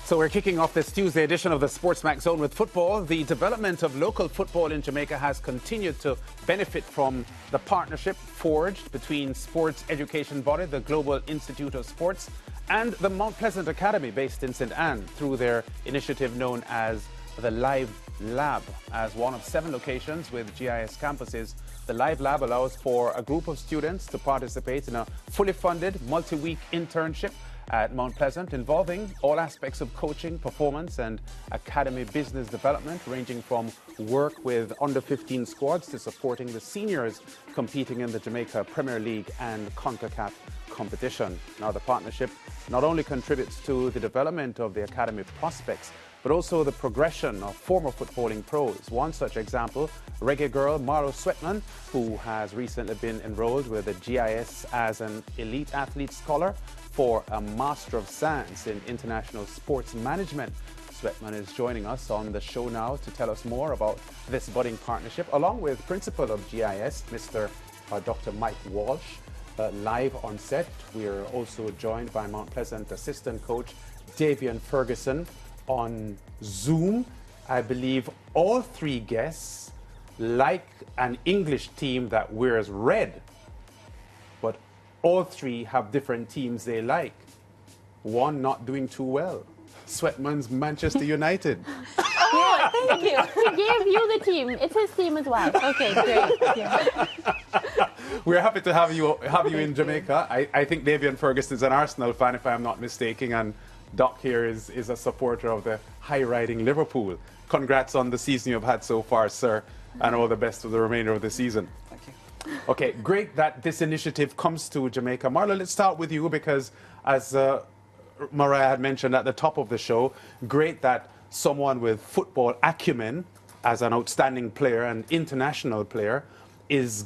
So we're kicking off this Tuesday edition of the SportsMax Zone with football. The development of local football in Jamaica has continued to benefit from the partnership forged between sports education body, the Global Institute of Sports, and the Mount Pleasant Academy based in St. Anne through their initiative known as the Live Lab. As one of 7 locations with GIS campuses, the Live Lab allows for a group of students to participate in a fully funded multi-week internship at Mount Pleasant involving all aspects of coaching, performance and academy business development, ranging from work with under-15 squads to supporting the seniors competing in the Jamaica Premier League and CONCACAF competition. Now, the partnership not only contributes to the development of the academy prospects, but also the progression of former footballing pros. One such example, Reggae girl Marlo Sweatman, who has recently been enrolled with the GIS as an elite athlete scholar for a Master of Science in International Sports Management. Sweatman is joining us on the show now to tell us more about this budding partnership, along with Principal of GIS, Dr. Mike Walsh, live on set. We are also joined by Mount Pleasant assistant coach Davion Ferguson on Zoom. I believe all 3 guests like an English team that wears red, but all 3 have different teams they like. One not doing too well. Sweatman's Manchester United. Oh, thank you. He gave you the team. It's his team as well. Okay, great. Yeah. We're happy to have you in Jamaica. I think Davion Ferguson is an Arsenal fan, if I'm not mistaken, and Doc here is a supporter of the high-riding Liverpool. Congrats on the season you've had so far, sir, and all the best for the remainder of the season. Thank you. Okay, great that this initiative comes to Jamaica. Marlo, let's start with you because, as Mariah had mentioned at the top of the show, great that someone with football acumen as an outstanding player and international player is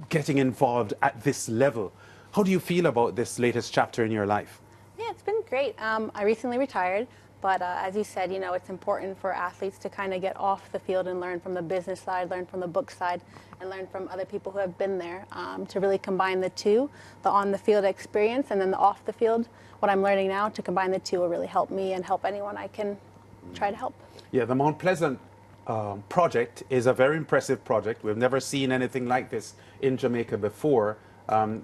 getting involved at this level. How do you feel about this latest chapter in your life? Yeah, it's been great. I recently retired, but as you said, you know, it's important for athletes to kind of get off the field and learn from the business side, learn from the book side, and learn from other people who have been there, to really combine the two, the on-the-field experience and then the off-the-field. What I'm learning now, to combine the two will really help me and help anyone I can try to help. Yeah, the Mount Pleasant project is a very impressive project. We've never seen anything like this in Jamaica before.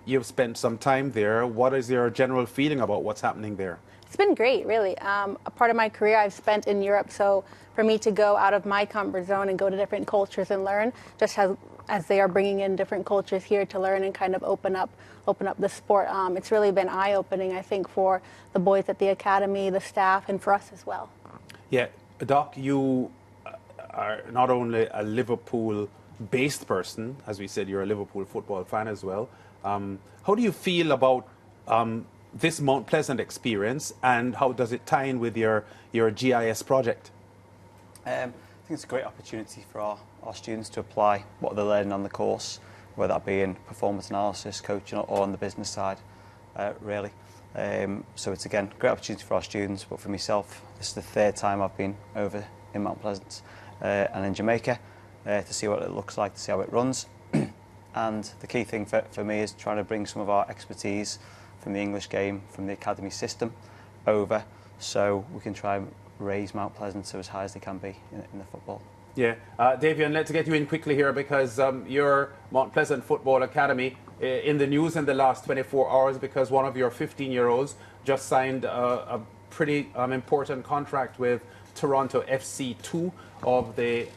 You've spent some time there. What is your general feeling about what's happening there? It's been great, really. A part of my career I've spent in Europe, so for me to go out of my comfort zone and go to different cultures and learn, just as they are bringing in different cultures here to learn and kind of open up the sport, it's really been eye-opening, I think, for the boys at the academy, the staff, and for us as well. Yeah, Doc, you are not only a Liverpool-based person, as we said, you're a Liverpool football fan as well. How do you feel about this Mount Pleasant experience, and how does it tie in with your GIS project? I think it's a great opportunity for our students to apply what they're learning on the course, whether that be in performance analysis, coaching, or on the business side, really. So it's, again, a great opportunity for our students, but for myself, this is the 3rd time I've been over in Mount Pleasant and in Jamaica to see what it looks like, to see how it runs. And the key thing for me is trying to bring some of our expertise from the English game, from the academy system, over, so we can try and raise Mount Pleasant to as high as they can be in the football. Yeah, Davion, let's get you in quickly here because your Mount Pleasant Football Academy in the news in the last 24 hours because one of your 15-year-olds just signed a pretty important contract with Toronto FC2 of the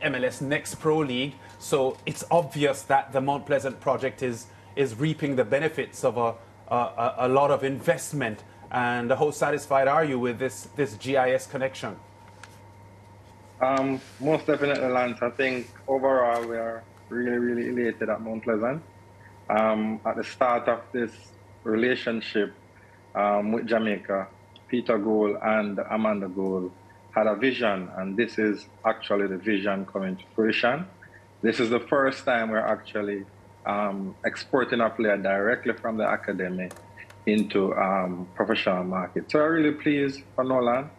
MLS Next Pro League. So it's obvious that the Mount Pleasant project is reaping the benefits of a lot of investment. And how satisfied are you with this GIS connection? Most definitely, Lance. I think overall we are really elated at Mount Pleasant. At the start of this relationship with Jamaica, Peter Gould and Amanda Gould had a vision, and this is actually the vision coming to fruition. This is the first time we're actually exporting a player directly from the academy into professional market. So I'm really pleased for Nolan,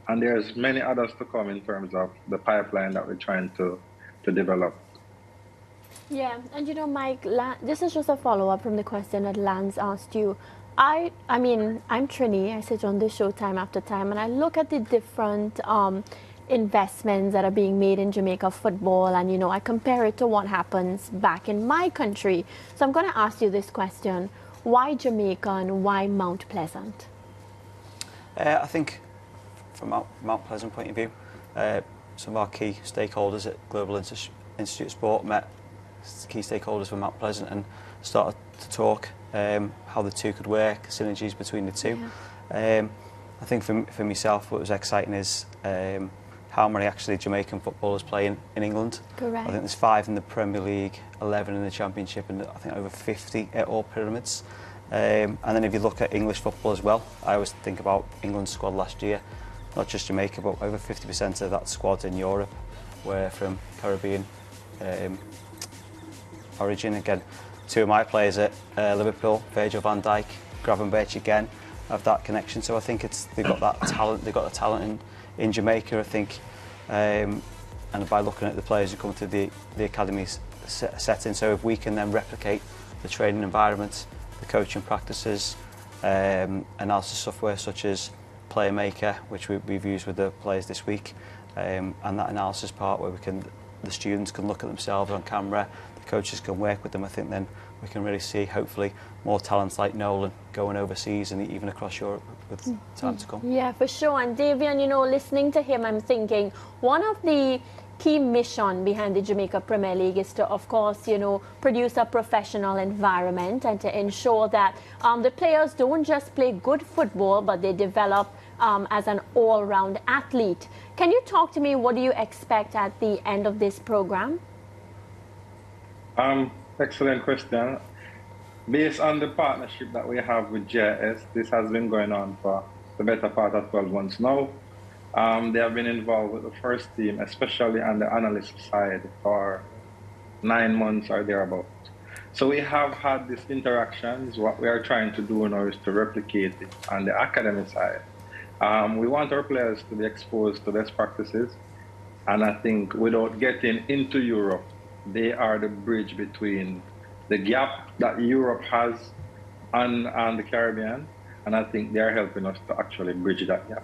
and there's many others to come in terms of the pipeline that we're trying to develop. Yeah, and you know, Mike, this is just a follow-up from the question that Lance asked you. I mean, I'm Trini. I sit on this show time after time, and I look at the different investments that are being made in Jamaica football, and you know, I compare it to what happens back in my country. So I'm going to ask you this question: why Jamaica and why Mount Pleasant? I think from Mount Pleasant point of view, some of our key stakeholders at Global Institute of Sport met key stakeholders from Mount Pleasant and started to talk how the two could work, synergies between the two. Yeah. I think for myself, what was exciting is how many actually Jamaican footballers play in England. Correct. I think there's 5 in the Premier League, 11 in the Championship, and I think over 50 at all pyramids. And then if you look at English football as well, I always think about England's squad last year, not just Jamaica, but over 50% of that squad in Europe were from Caribbean origin. Again, 2 of my players at Liverpool, Virgil van Dijk, Gravenberch again, have that connection. So I think they've got that talent. They've got the talent in Jamaica, I think. And by looking at the players who come to the academy setting, so if we can then replicate the training environment, the coaching practices, analysis software such as Playmaker, which we've used with the players this week, and that analysis part where the students can look at themselves on camera, the coaches can work with them, I think then we can really see, hopefully, more talents like Nolan going overseas and even across Europe with time to come. Yeah, for sure. And Davion, you know, listening to him, I'm thinking one of the key mission behind the Jamaica Premier League is to, of course, you know, produce a professional environment and to ensure that the players don't just play good football, but they develop as an all-round athlete. Can you talk to me, what do you expect at the end of this program? Excellent question. Based on the partnership that we have with GIS, this has been going on for the better part of 12 months now. They have been involved with the first team, especially on the analyst side, for 9 months or thereabouts. So we have had these interactions. What we are trying to do now is to replicate it on the academy side. We want our players to be exposed to best practices. And I think without getting into Europe, they are the bridge between the gap that Europe has on the Caribbean. And I think they're helping us to actually bridge that gap.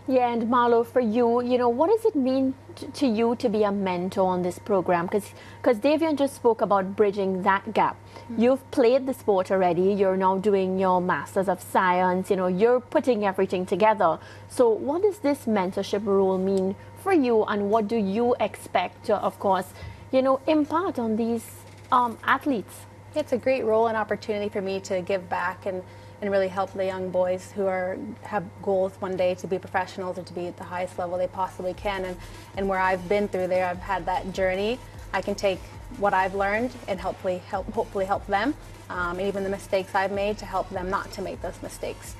Yeah, and Marlo, for you, you know, what does it mean to you to be a mentor on this program? Because Davion just spoke about bridging that gap. You've played the sport already. You're now doing your Masters of Science. You know, you're putting everything together. So what does this mentorship role mean for you, and what do you expect to, of course, you know, impart on these athletes? It's a great role and opportunity for me to give back and really help the young boys who have goals one day to be professionals or to be at the highest level they possibly can. And where I've been through there, I've had that journey. I can take what I've learned and hopefully help them, and even the mistakes I've made to help them not to make those mistakes.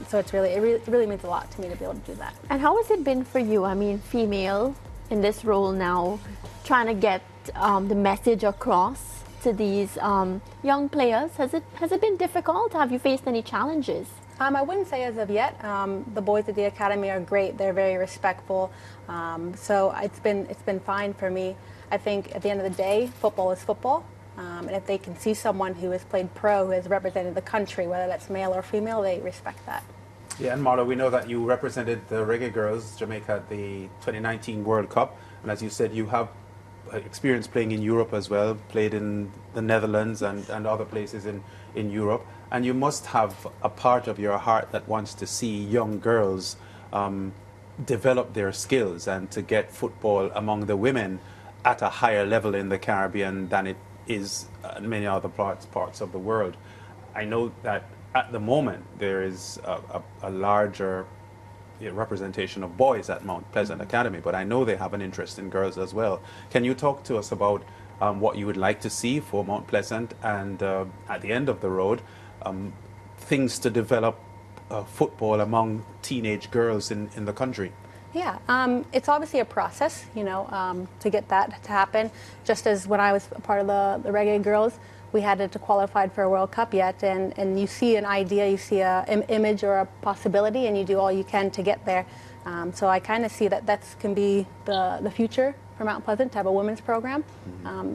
So it really means a lot to me to be able to do that. And how has it been for you? I mean, female in this role now, trying to get the message across to these young players. Has it been difficult? Have you faced any challenges? I wouldn't say as of yet. The boys at the academy are great. They're very respectful. So it's been fine for me. I think at the end of the day, football is football. And if they can see someone who has played pro, who has represented the country, whether that's male or female, they respect that. Yeah, and Marlo, we know that you represented the Reggae girls, Jamaica, at the 2019 World Cup. And as you said, you have experience playing in Europe as well, played in the Netherlands and other places in Europe. And you must have a part of your heart that wants to see young girls develop their skills and to get football among the women at a higher level in the Caribbean than it is in many other parts of the world. I know that at the moment there is a larger representation of boys at Mount Pleasant Academy, but I know they have an interest in girls as well. Can you talk to us about what you would like to see for Mount Pleasant and at the end of the road, things to develop football among teenage girls in the country? Yeah, it's obviously a process, you know, to get that to happen. Just as when I was a part of the Reggae girls, we had to qualify for a World Cup yet, and you see an idea, you see an image or a possibility, and you do all you can to get there. So I kind of see that can be the future for Mount Pleasant to have a women's program.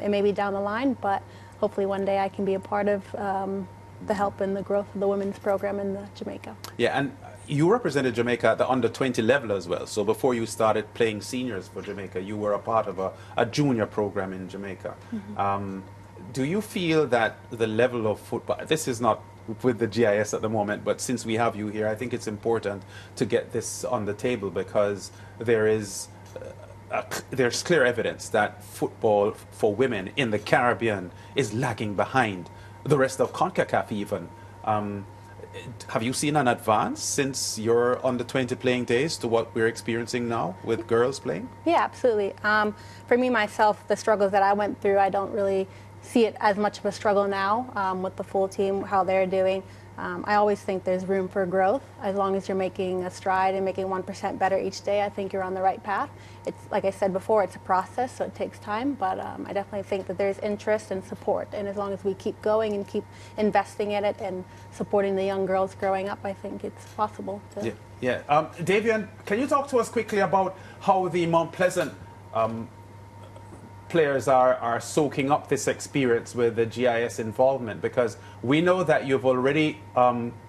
It may be down the line, but hopefully one day I can be a part of the help and the growth of the women's program in Jamaica. Yeah, and you represented Jamaica at the under-20 level as well. So before you started playing seniors for Jamaica, you were a part of a junior program in Jamaica. Do you feel that the level of football, this is not with the GIS at the moment, but since we have you here, I think it's important to get this on the table, because there's clear evidence that football for women in the Caribbean is lagging behind the rest of CONCACAF even. Have you seen an advance since your under-20 playing days to what we're experiencing now with girls playing? Yeah, absolutely. For me, myself, the struggles that I went through, I don't really see it as much of a struggle now with the full team, how they're doing. I always think there's room for growth. As long as you're making a stride and making 1% better each day, I think you're on the right path. It's, like I said before, it's a process, so it takes time, but I definitely think that there's interest and support. And as long as we keep going and keep investing in it and supporting the young girls growing up, I think it's possible to... Yeah. Davion, can you talk to us quickly about how the Mount Pleasant players are soaking up this experience with the GIS involvement? Because we know that you've already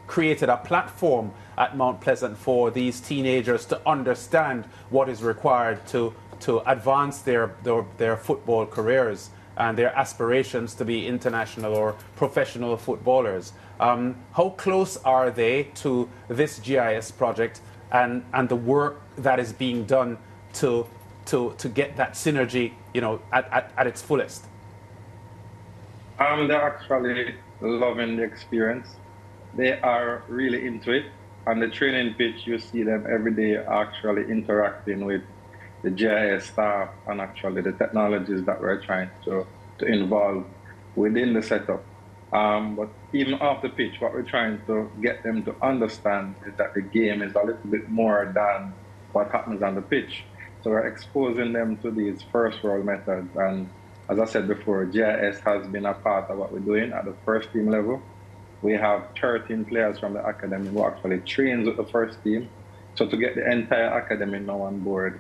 created a platform at Mount Pleasant for these teenagers to understand what is required to advance their football careers and their aspirations to be international or professional footballers. How close are they to this GIS project and the work that is being done to get that synergy, you know, at its fullest? They're actually loving the experience. They are really into it. On the training pitch, you see them every day actually interacting with the GIS staff and actually the technologies that we're trying to involve within the setup. But even off the pitch, what we're trying to get them to understand is that the game is a little bit more than what happens on the pitch. So we're exposing them to these first world methods. And as I said before, GIS has been a part of what we're doing at the first team level. We have 13 players from the academy who actually trains with the first team. So to get the entire academy now on board,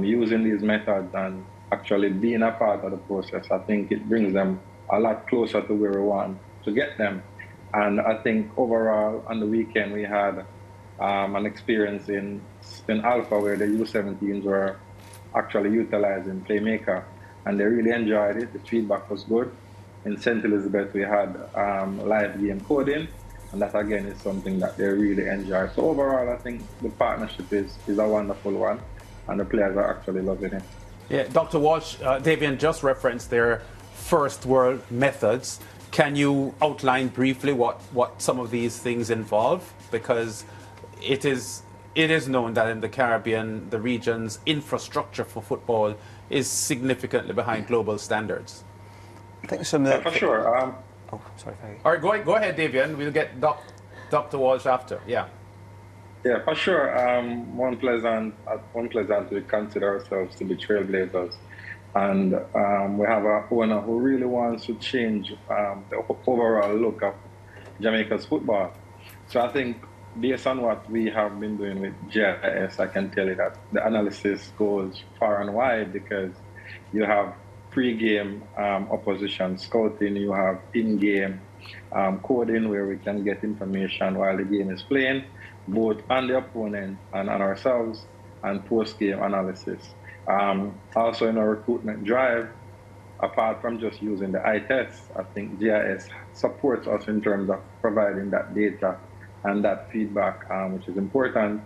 using these methods and actually being a part of the process, I think it brings them a lot closer to where we want to get them. And I think overall on the weekend we had an experience in Alpha where the U17s were actually utilizing Playmaker, and they really enjoyed it. The feedback was good. In St. Elizabeth we had live game coding, and that again is something that they really enjoy. So overall I think the partnership is a wonderful one, and the players are actually loving it. Yeah, Dr. Walsh, Davion just referenced their first world methods. Can you outline briefly what some of these things involve? Because it is known that in the Caribbean, the region's infrastructure for football is significantly behind global standards. I think some of the... For sure. Oh, sorry. All right, go ahead, Davion. We'll get Dr. Walsh after. Yeah. Yeah, for sure. Mount Pleasant, we consider ourselves to be trailblazers. And we have an owner who really wants to change the overall look of Jamaica's football. So I think based on what we have been doing with GIS, I can tell you that the analysis goes far and wide, because you have pre-game opposition scouting, you have in-game coding where we can get information while the game is playing, both on the opponent and on ourselves, and post-game analysis. Also in our recruitment drive, apart from just using the eye tests, I think GIS supports us in terms of providing that data and that feedback, which is important.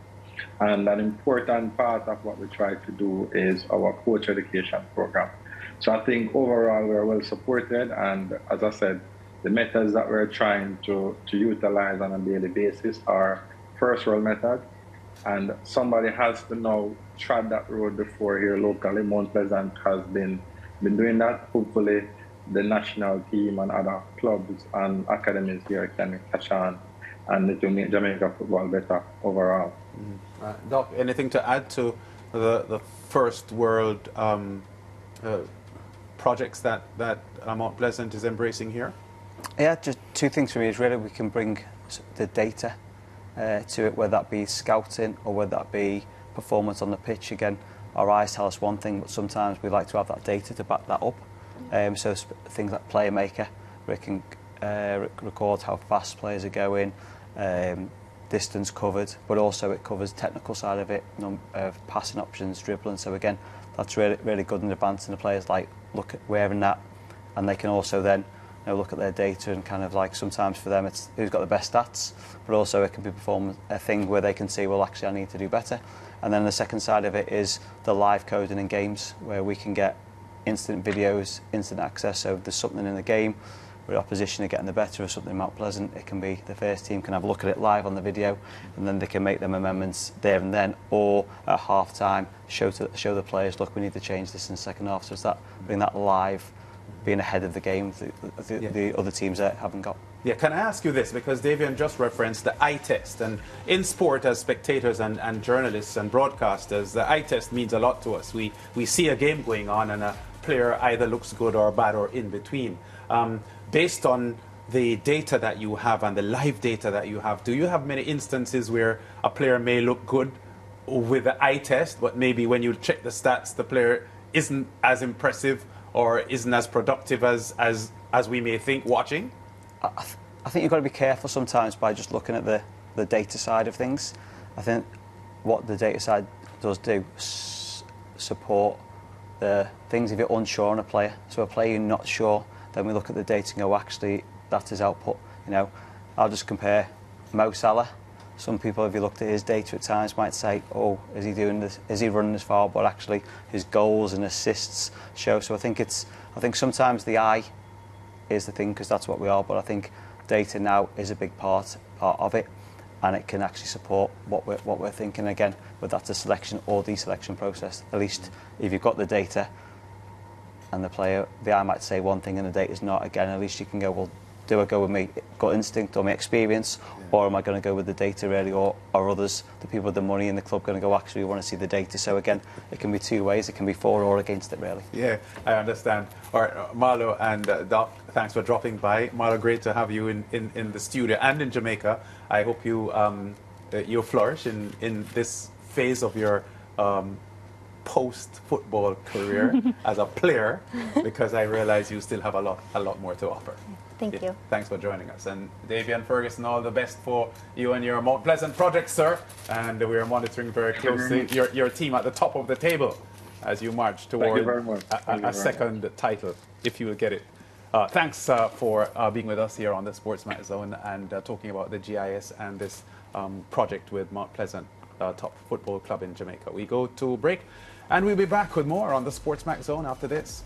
And an important part of what we try to do is our coach education program. So I think overall we're well supported, and as I said, the methods that we're trying to utilize on a daily basis are first world methods, and somebody has to now tread that road before here locally. Mount Pleasant has been doing that. Hopefully the national team and other clubs and academies here can catch on, and it will make Jamaica football better overall. Doc, anything to add to the first world projects that Mount Pleasant is embracing here? Yeah, just two things for me is really we can bring the data to it, whether that be scouting or whether that be performance on the pitch. Again, our eyes tell us one thing, but sometimes we like to have that data to back that up. So things like Player Maker, where it can record how fast players are going, distance covered, but also it covers technical side of it, of passing options, dribbling. So again, that's really good in advancing the players, like look at wearing that, and they can also then look at their data and kind of like sometimes for them it's who's got the best stats, but also it can be performing a thing where they can see, well, actually I need to do better. And then the second side of it is the live coding in games, where we can get instant videos, instant access. So if there's something in the game where opposition are getting the better of something in Mount Pleasant, it can be the first team can have a look at it live on the video, and then they can make them amendments there and then, or at half time show the players, look, we need to change this in the second half. So it's that being that live, being ahead of the game the other teams that haven't got. Yeah, can I ask you this? Because Davion just referenced the eye test. And in sport, as spectators and journalists and broadcasters, the eye test means a lot to us. We see a game going on and a player either looks good or bad or in between. Based on the data that you have and the live data that you have, do you have many instances where a player may look good with the eye test, but maybe when you check the stats, the player isn't as impressive or isn't as productive as we may think watching? I think you've got to be careful sometimes by just looking at the data side of things. I think what the data side does do support the things if you're unsure on a player. So a player you're not sure, then we look at the data and go, actually, that's his output. I'll just compare Mo Salah. Some people, if you looked at his data at times, might say, oh, is he doing this? Is he running this far? But actually, his goals and assists show. So I think sometimes the eye is the thing, because that's what we are. But I think data now is a big part of it, and it can actually support what we're thinking. Again, whether that's a selection or deselection process. At least if you've got the data, and the eye might say one thing and the data's not. Again, at least you can go, well, do I go with my gut instinct or my experience, or am I going to go with the data really, or are others, the people with the money in the club, going to go, actually we want to see the data? So again, it can be two ways. It can be for or against it, really. Yeah, I understand. All right, Marlo and Doc, thanks for dropping by. Marlo, great to have you in the studio and in Jamaica. I hope you flourish in this phase of your post-football career as a player, because I realize you still have a lot more to offer. Thank you. Thanks for joining us. And Davion Ferguson, all the best for you and your Mount Pleasant project, sir. And we are monitoring very closely your team at the top of the table as you march toward a second title, if you will get it. Thanks for being with us here on the SportsMax Zone and talking about the GIS and this project with Mount Pleasant, top football club in Jamaica. We go to break, and we'll be back with more on the SportsMax Zone after this.